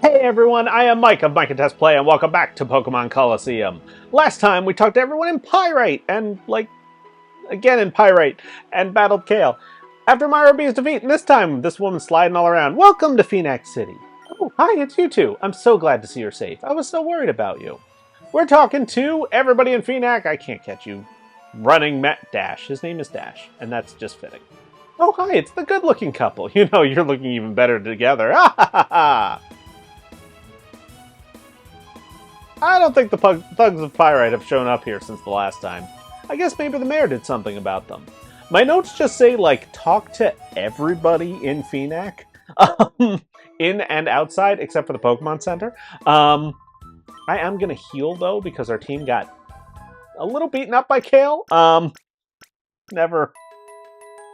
Hey everyone, I am Mike of Mike and Test Play, and welcome back to Pokemon Colosseum. Last time we talked to everyone in Pyrite, and again in Pyrite, and battled Kale. After Miror B's defeat, and this time this woman's sliding all around. Welcome to Phoenix City. Oh, hi, it's you two. I'm so glad to see you're safe. I was so worried about you. We're talking to everybody in Phoenix. I can't catch you. Running Matt Dash. His name is Dash, and that's just fitting. Oh, hi, it's the good-looking couple. You know, you're looking even better together. Ha ha ha ha! I don't think the thugs of Pyrite have shown up here since the last time. I guess maybe the mayor did something about them. My notes just say, talk to everybody in Phoenix. In and outside, except for the Pokemon Center. I am going to heal, though, because our team got a little beaten up by Kale. Never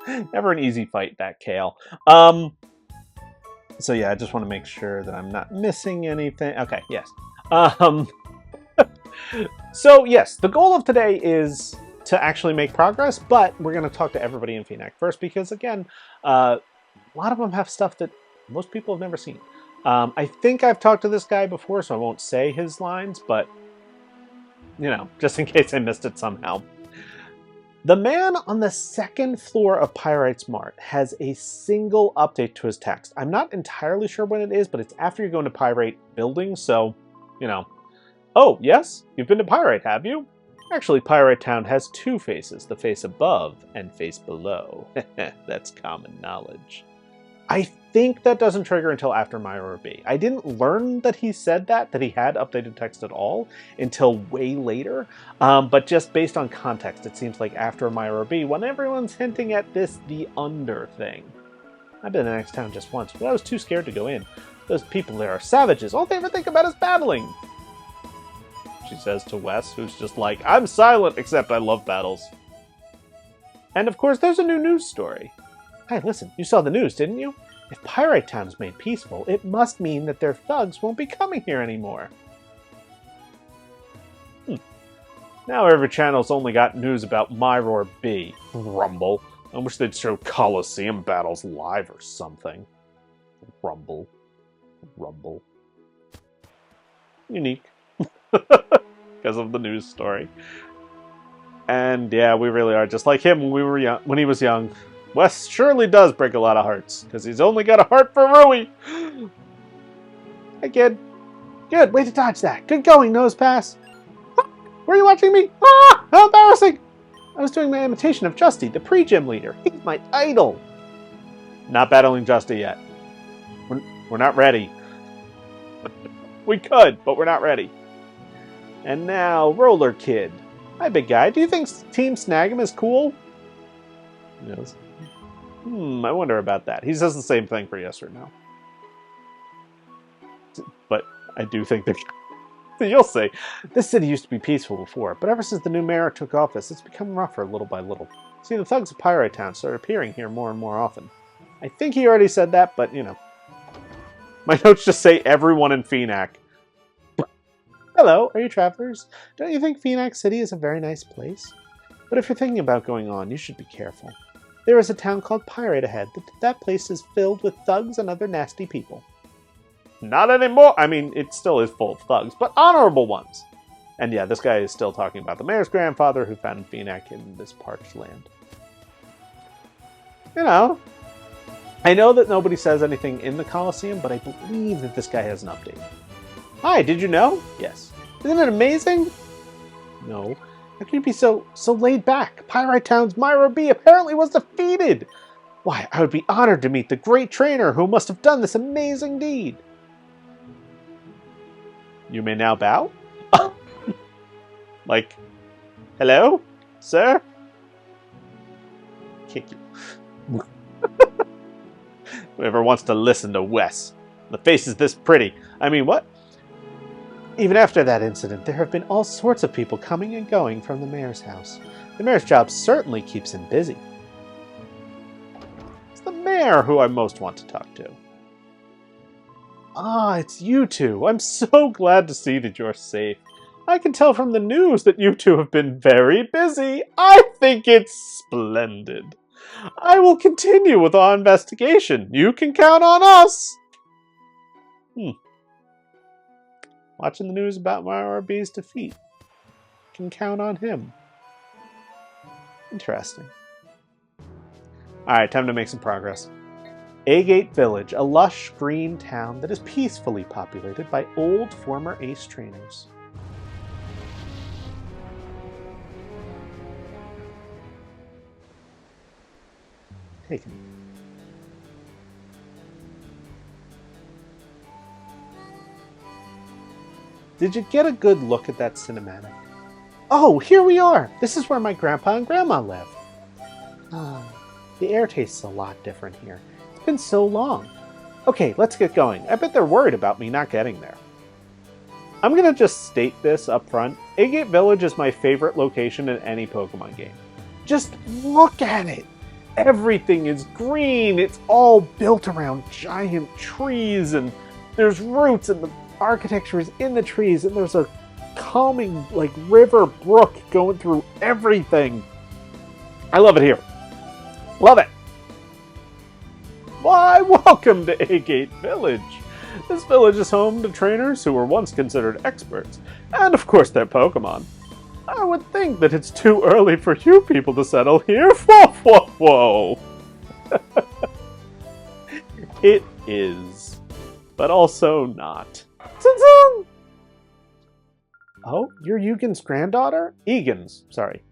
an easy fight, that Kale. So yeah, I just want to make sure that I'm not missing anything. Okay, yes. So yes, the goal of today is to actually make progress, but we're going to talk to everybody in Phoenix first because, again, a lot of them have stuff that most people have never seen. I think I've talked to this guy before, so I won't say his lines, but, you know, just in case I missed it somehow. The man on the second floor of Pyrite's Mart has a single update to his text. I'm not entirely sure when it is, but it's after you go into Pyrite building, so, you know. Oh, yes? You've been to Pyrite, have you? Actually, Pyrite Town has two faces, the face above and face below. That's common knowledge. I think that doesn't trigger until after Miror B. I didn't learn that he said that he had updated text at all, until way later. But just based on context, it seems like after Miror B, when everyone's hinting at this the under thing. I've been to the next town just once, but I was too scared to go in. Those people there are savages. All they ever think about is battling. She says to Wes, who's just like, I'm silent, except I love battles. And of course, there's a new news story. Hey, listen, you saw the news, didn't you? If Pyrite Town is made peaceful, it must mean that their thugs won't be coming here anymore. Now every channel's only got news about Miror B. Rumble. I wish they'd show Colosseum battles live or something. Rumble. Unique. Because of the news story. And yeah, we really are just like him when we were young, when he was young. Wes surely does break a lot of hearts, because he's only got a heart for Rui. Hey kid. Good, way to dodge that. Good going, Nose Pass. Were you watching me? Ah, how embarrassing. I was doing my imitation of Justy, the pre-gym leader. He's my idol. Not battling Justy yet. We're not ready. We could, but we're not ready. And now, Roller Kid. Hi, big guy. Do you think Team Snag'em is cool? Yes. I wonder about that. He says the same thing for yes or no. But I do think that... You'll see. This city used to be peaceful before, but ever since the new mayor took office, it's become rougher little by little. See, the thugs of Pyrite Town started appearing here more and more often. I think he already said that, but, you know. My notes just say everyone in Phoenix. Hello, are you travelers? Don't you think Phoenix City is a very nice place? But if you're thinking about going on, you should be careful. There is a town called Pyrite ahead. That place is filled with thugs and other nasty people. Not anymore! I mean, it still is full of thugs, but honorable ones. And yeah, this guy is still talking about the mayor's grandfather who found Phoenix in this parched land. You know, I know that nobody says anything in the Colosseum, but I believe that this guy has an update. Hi, did you know? Yes. Isn't it amazing? No. How can you be so laid back? Pyrite Town's Miror B apparently was defeated. Why, I would be honored to meet the great trainer who must have done this amazing deed. You may now bow? Like, hello, sir? Kick you. Whoever wants to listen to Wes. The face is this pretty. I mean, what? Even after that incident, there have been all sorts of people coming and going from the mayor's house. The mayor's job certainly keeps him busy. It's the mayor who I most want to talk to. Ah, it's you two. I'm so glad to see that you're safe. I can tell from the news that you two have been very busy. I think it's splendid. I will continue with our investigation. You can count on us. Watching the news about Miror B's defeat. Can count on him. Interesting. Alright, time to make some progress. Agate Village, a lush green town that is peacefully populated by old former ace trainers. Take it. Did you get a good look at that cinematic? Oh, here we are! This is where my grandpa and grandma live. The air tastes a lot different here. It's been so long. Okay, let's get going. I bet they're worried about me not getting there. I'm gonna just state this up front. Agate Village is my favorite location in any Pokemon game. Just look at it! Everything is green! It's all built around giant trees, and there's roots, and the architecture is in the trees, and there's a calming, like, river brook going through everything. I love it here. Love it! Why, welcome to Agate Village. This village is home to trainers who were once considered experts, and of course their Pokemon. I would think that it's too early for you people to settle here. Whoa, whoa, whoa! It is, but also not. Oh, you're Eugen's granddaughter? Egan's, sorry.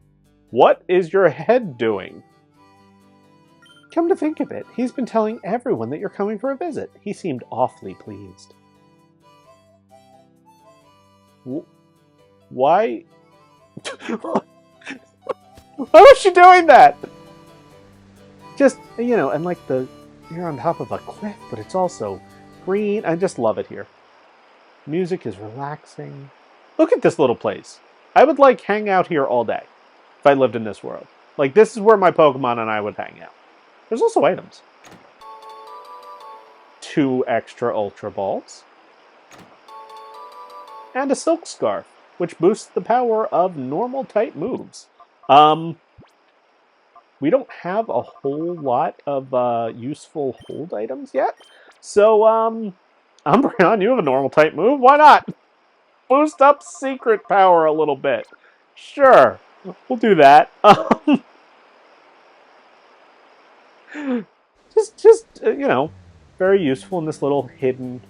What is your head doing? Come to think of it, he's been telling everyone that you're coming for a visit. He seemed awfully pleased. Why? Why was she doing that? Just, you know, and like you're on top of a cliff, but it's also green. I just love it here. Music is relaxing. Look at this little place. I would like hang out here all day if I lived in this world. Like, this is where my Pokemon and I would hang out. There's also items. 2 extra Ultra Balls. And a Silk Scarf, which boosts the power of normal type moves. We don't have a whole lot of useful hold items yet. So, Umbreon, you have a normal type move. Why not? Boost up secret power a little bit. Sure, we'll do that. Just you know, very useful in this little hidden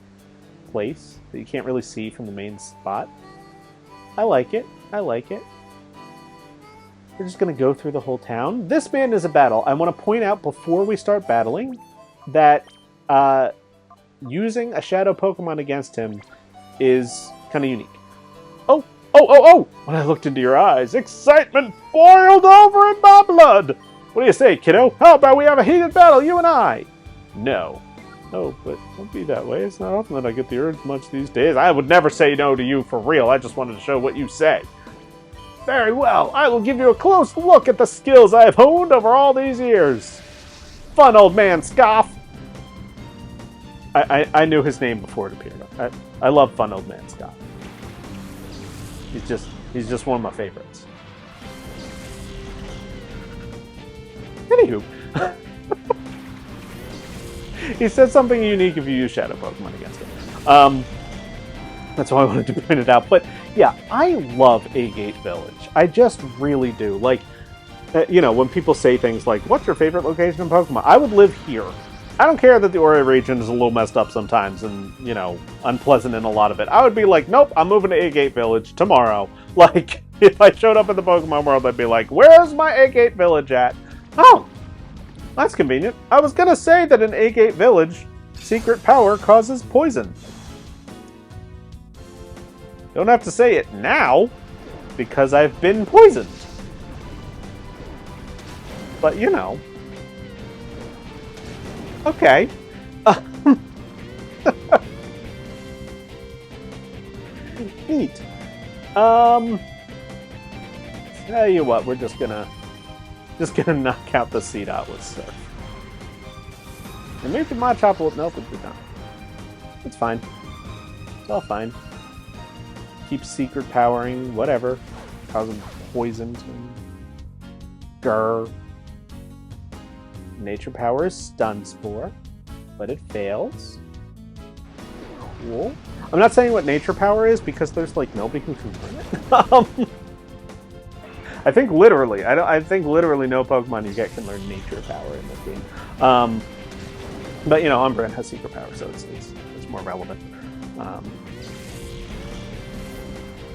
place that you can't really see from the main spot. I like it. I like it. We're just going to go through the whole town. This man is a battle. I want to point out before we start battling that using a Shadow Pokemon against him is kind of unique. Oh! When I looked into your eyes, excitement boiled over in my blood! What do you say, kiddo? How about we have a heated battle, you and I? No. Oh, but don't be that way. It's not often that I get the urge much these days. I would never say no to you for real. I just wanted to show what you say. Very well. I will give you a close look at the skills I have honed over all these years. Fun old man scoff. I knew his name before it appeared. I love Fun Old Man Scott. He's just one of my favorites. Anywho. He said something unique if you use Shadow Pokemon against him. That's why I wanted to point it out. But yeah, I love Agate Village. I just really do. Like, you know, when people say things like, what's your favorite location in Pokemon? I would live here. I don't care that the Ori region is a little messed up sometimes and, you know, unpleasant in a lot of it. I would be like, nope, I'm moving to Agate Village tomorrow. Like, if I showed up in the Pokemon world, I'd be like, where's my Agate Village at? Oh, that's convenient. I was going to say that in Agate Village, secret power causes poison. Don't have to say it now, because I've been poisoned. But, you know. Okay. Neat. Tell you what, we're just gonna knock out the Seedot with Surf. And maybe my chocolate milk would be done. It's fine. It's all fine. Keep secret powering, whatever. Causing poison to him. Grr. Nature power is Stun Spore, but it fails. Cool. I'm not saying what nature power is because there's like nobody who can learn it. I think literally, I think literally no Pokemon you get can learn nature power in this game. But you know, Umbreon has secret power, so it's more relevant.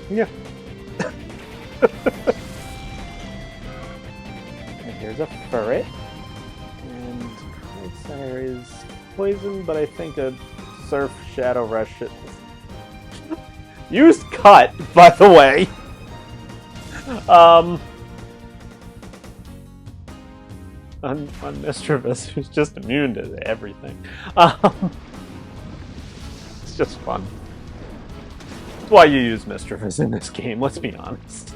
Yeah. And here's a Furret. And Quagsire is poison, but I think a Surf Shadow Rush should... Use Cut, by the way! On Mischievous, who's just immune to everything. It's just fun. That's why you use Mischievous in this game, let's be honest.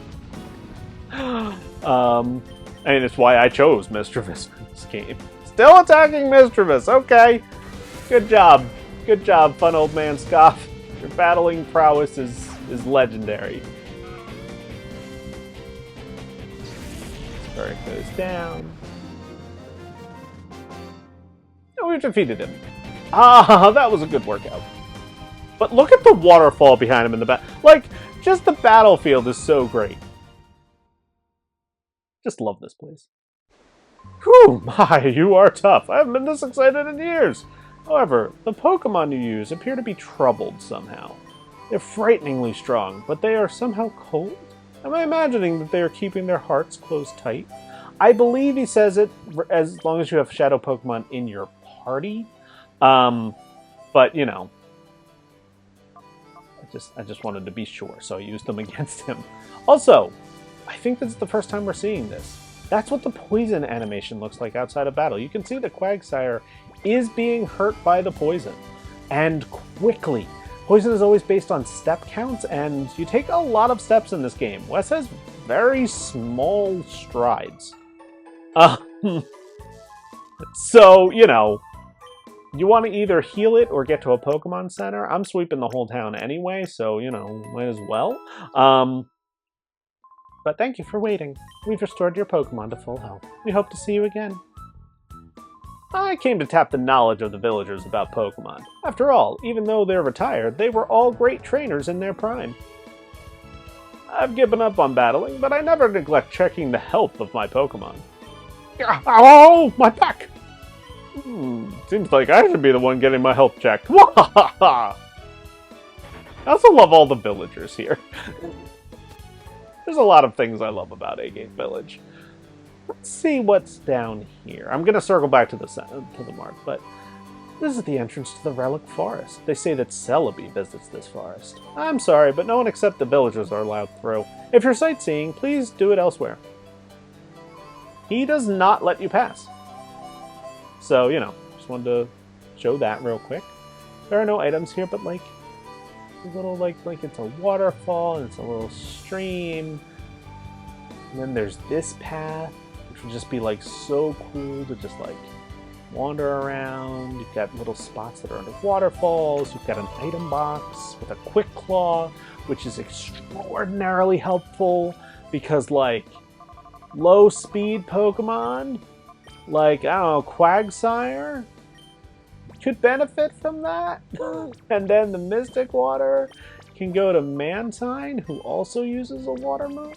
And it's why I chose Mischievous in this game. Still attacking Mischievous, okay. Good job. Good job, fun old man Scoff. Your battling prowess is legendary. Spirit goes down. Oh, we've defeated him. Ah, that was a good workout. But look at the waterfall behind him in the back. Like, just the battlefield is so great. Just love this place. Whew, my, you are tough. I haven't been this excited in years. However, the Pokemon you use appear to be troubled somehow. They're frighteningly strong, but they are somehow cold? Am I imagining that they are keeping their hearts closed tight? I believe he says it as long as you have Shadow Pokemon in your party. But, you know, I just wanted to be sure, so I used them against him. Also, I think this is the first time we're seeing this. That's what the poison animation looks like outside of battle. You can see that Quagsire is being hurt by the poison. And quickly. Poison is always based on step counts, and you take a lot of steps in this game. Wes has very small strides. So, you know, you want to either heal it or get to a Pokemon Center. I'm sweeping the whole town anyway, so, you know, might as well. But thank you for waiting. We've restored your Pokemon to full health. We hope to see you again. I came to tap the knowledge of the villagers about Pokemon. After all, even though they're retired, they were all great trainers in their prime. I've given up on battling, but I never neglect checking the health of my Pokemon. Oh, my back! Seems like I should be the one getting my health checked. I also love all the villagers here. There's a lot of things I love about Agate Village. Let's see what's down here. I'm going to circle back to the mark, but this is the entrance to the Relic Forest. They say that Celebi visits this forest. I'm sorry, but no one except the villagers are allowed through. If you're sightseeing, please do it elsewhere. He does not let you pass. So, you know, just wanted to show that real quick. There are no items here, but like a little like it's a waterfall and it's a little stream. And then there's this path, which would just be like so cool to just like wander around. You've got little spots that are under waterfalls. You've got an item box with a quick claw, which is extraordinarily helpful because like low speed Pokemon, like I don't know, Quagsire could benefit from that. And then the Mystic Water can go to Mantine, who also uses a water move.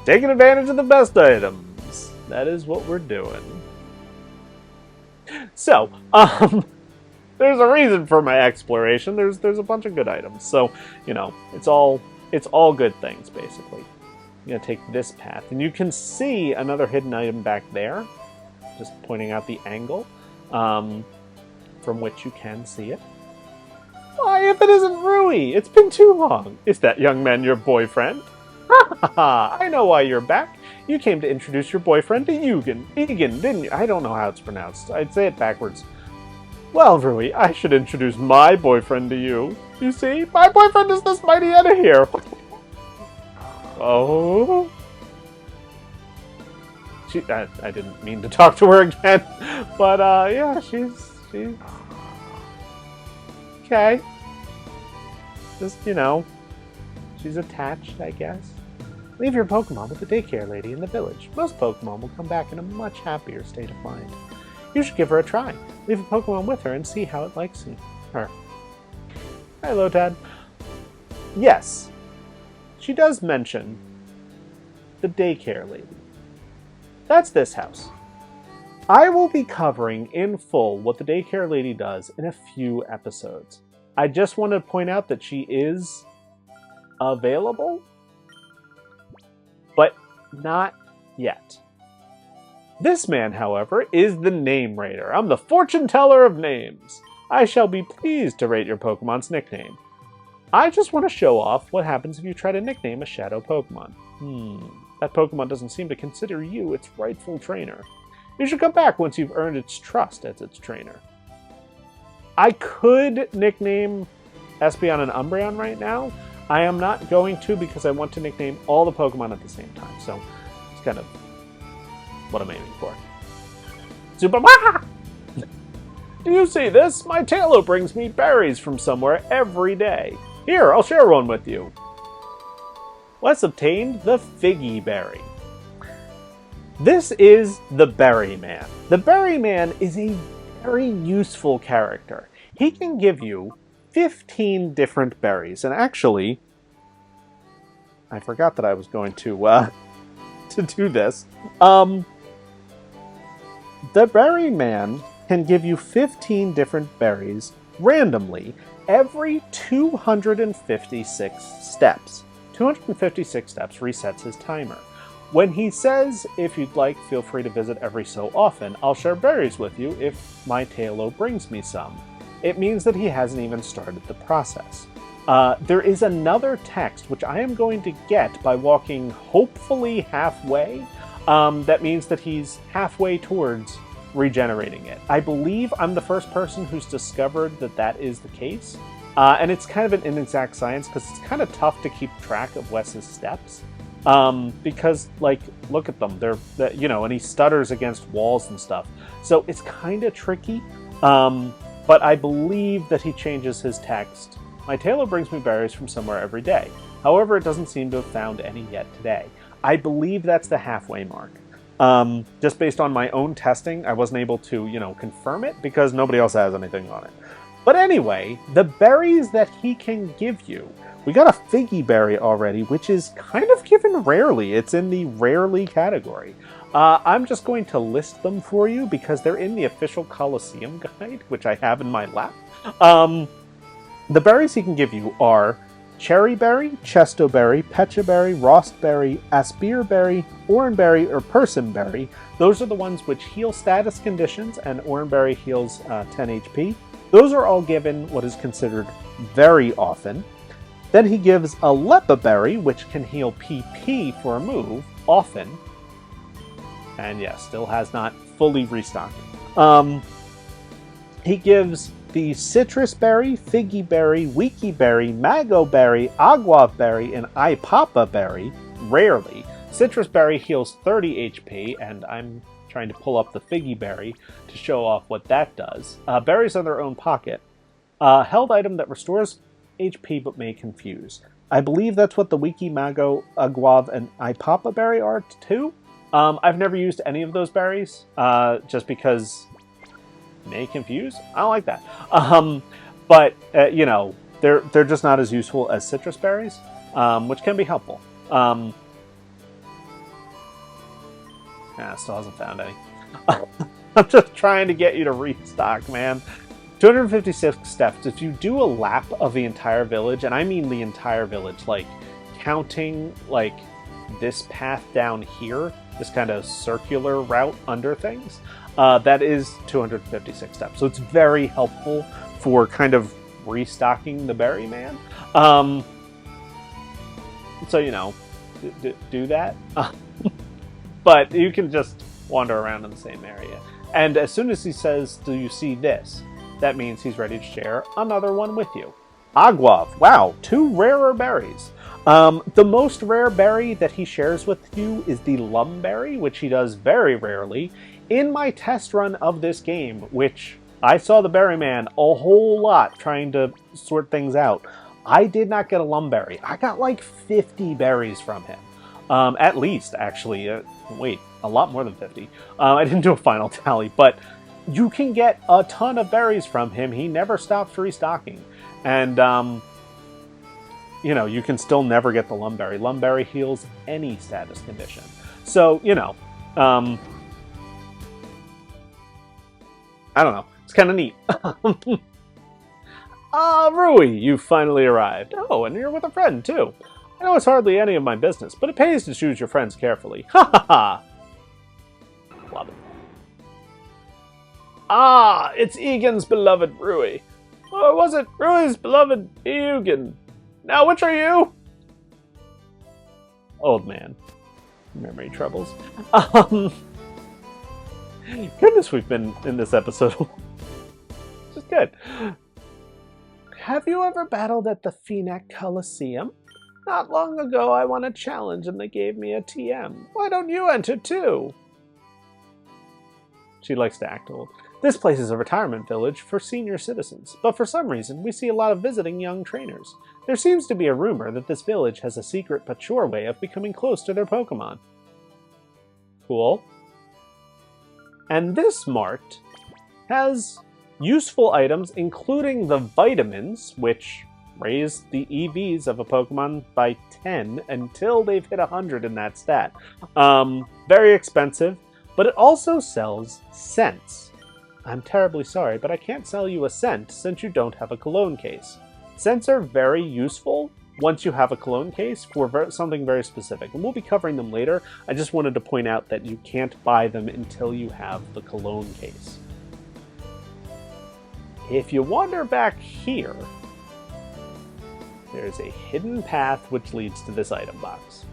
Taking advantage of the best items. That is what we're doing. So, there's a reason for my exploration. There's a bunch of good items. So, you know, it's all good things, basically. I'm going to take this path. And you can see another hidden item back there. Just pointing out the angle from which you can see it. Why, if it isn't Rui, it's been too long. Is that young man your boyfriend? Ha ha! I know why you're back. You came to introduce your boyfriend to Egan, didn't you? I don't know how it's pronounced. I'd say it backwards. Well, Rui, I should introduce my boyfriend to you. You see, my boyfriend is this mighty Etta here. Oh. I didn't mean to talk to her again, but yeah, she's okay. Just, you know, she's attached, I guess. Leave your Pokemon with the daycare lady in the village. Most Pokemon will come back in a much happier state of mind. You should give her a try. Leave a Pokemon with her and see how it likes her. Hello, Dad. Yes, she does mention the daycare lady. That's this house. I will be covering in full what the daycare lady does in a few episodes. I just want to point out that she is available, but not yet. This man, however, is the Name Rater. I'm the fortune teller of names. I shall be pleased to rate your Pokemon's nickname. I just want to show off what happens if you try to nickname a shadow Pokemon. That Pokemon doesn't seem to consider you its rightful trainer. You should come back once you've earned its trust as its trainer. I could nickname Espeon and Umbreon right now. I am not going to because I want to nickname all the Pokemon at the same time. So it's kind of what I'm aiming for. Super! Do you see this? My Taillow brings me berries from somewhere every day. Here, I'll share one with you. Let's obtain the Figgy Berry. This is the Berry Man. The Berry Man is a very useful character. He can give you 15 different berries. And actually, I forgot that I was going to do this. The Berry Man can give you 15 different berries randomly every 256 steps. 256 steps resets his timer. When he says, if you'd like, feel free to visit every so often, I'll share berries with you if my Taillow brings me some. It means that he hasn't even started the process. There is another text, which I am going to get by walking hopefully halfway. That means that he's halfway towards regenerating it. I believe I'm the first person who's discovered that that is the case. And it's kind of an inexact science because it's kind of tough to keep track of Wes's steps. Because, like, look at them. And he stutters against walls and stuff. So it's kind of tricky. But I believe that he changes his text. My Taillow brings me berries from somewhere every day. However, it doesn't seem to have found any yet today. I believe that's the halfway mark. Just based on my own testing, I wasn't able to, confirm it because nobody else has anything on it. But anyway, the berries that he can give you, we got a Figgy Berry already, which is kind of given rarely. It's in the rarely category. I'm just going to list them for you because they're in the official Colosseum guide, which I have in my lap. The berries he can give you are Cherry Berry, Chesto Berry, Pecha Berry, Rost Berry, Aspir Berry, Oran Berry, or Person Berry. Those are the ones which heal status conditions, and Oran Berry heals 10 HP. Those are all given what is considered very often. Then he gives a Lepa Berry, which can heal PP for a move, often. And yes, still has not fully restocked. He gives the Citrus Berry, Figgy Berry, Weaky Berry, Mago Berry, Agate Berry, and Ipapa Berry, rarely. Citrus Berry heals 30 HP, and I'm trying to pull up the Figgy Berry to show off what that does. Berries are their own pocket. Held item that restores HP but may confuse. I believe that's what the Weaky, Mago, Agate, and Ipapa Berry are too. I've never used any of those berries, just because may confuse. I don't like that. But they're just not as useful as citrus berries, which can be helpful. Still hasn't found any. I'm just trying to get you to restock, man. 256 steps. If you do a lap of the entire village, and I mean the entire village, like counting like this path down here, this kind of circular route under things, that is 256 steps. So it's very helpful for kind of restocking the Berry Man. So, do that. But you can just wander around in the same area. And as soon as he says, do you see this? That means he's ready to share another one with you. Agate. Wow, 2 rarer berries. The most rare berry that he shares with you is the Lum Berry, which he does very rarely. In my test run of this game, which I saw the Berry Man a whole lot trying to sort things out, I did not get a Lum Berry. I got like 50 berries from him. At least, actually. Wait, a lot more than 50. I didn't do a final tally, but you can get a ton of berries from him. He never stops restocking. And, you know, you can still never get the Lumberry. Lumberry heals any status condition. So, you know, I don't know. It's kind of neat. Ah, Rui, you finally arrived. Oh, and you're with a friend, too. I know it's hardly any of my business, but it pays to choose your friends carefully. Ha ha ha! Love it. Ah, it's Egan's beloved Rui. Or was it Rui's beloved Eugen? Now, which are you? Old man. Memory troubles. Goodness, we've been in this episode. Just good. Have you ever battled at the Phoenix Colosseum? Not long ago, I won a challenge and they gave me a TM. Why don't you enter too? She likes to act old. This place is a retirement village for senior citizens, but for some reason, we see a lot of visiting young trainers. There seems to be a rumor that this village has a secret but sure way of becoming close to their Pokémon. Cool. And this mart has useful items, including the vitamins, which raise the EVs of a Pokemon by 10 until they've hit 100 in that stat. Very expensive, but it also sells scents. I'm terribly sorry, but I can't sell you a scent since you don't have a cologne case. Scents are very useful once you have a cologne case for something very specific, and we'll be covering them later. I just wanted to point out that you can't buy them until you have the cologne case. If you wander back here, there's a hidden path which leads to this item box,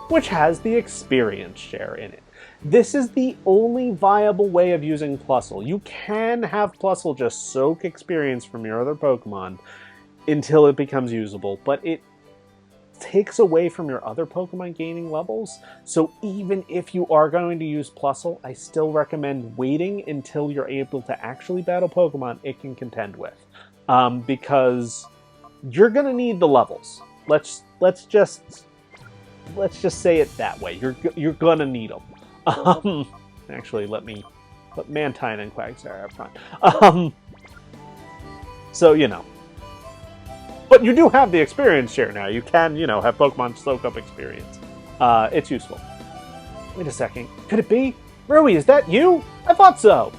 which has the experience share in it. This is the only viable way of using Plusle. You can have Plusle just soak experience from your other Pokemon until it becomes usable, but it takes away from your other Pokemon gaining levels. So even if you are going to use Plusle, I still recommend waiting until you're able to actually battle Pokemon it can contend with. Because you're going to need the levels. Let's just say it that way. You're going to need them. Actually, let me put Mantine and Quagsire up front. So, you know. But you do have the experience share now. You can, you know, have Pokemon soak up experience. It's useful. Wait a second. Could it be? Rui, is that you? I thought so.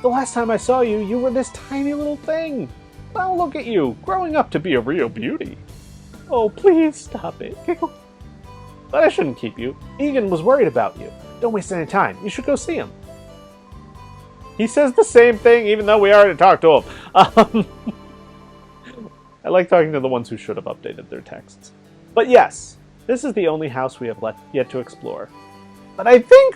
The last time I saw you, you were this tiny little thing. Now look at you, growing up to be a real beauty. Oh, please stop it. But I shouldn't keep you. Egan was worried about you. Don't waste any time. You should go see him. He says the same thing, even though we already talked to him. I like talking to the ones who should have updated their texts. But yes, this is the only house we have yet to explore. But I think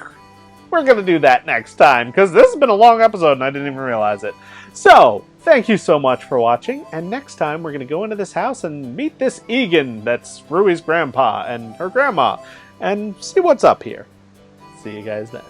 we're going to do that next time, because this has been a long episode and I didn't even realize it. So, thank you so much for watching, and next time we're going to go into this house and meet this Egan that's Rui's grandpa and her grandma, and see what's up here. See you guys then.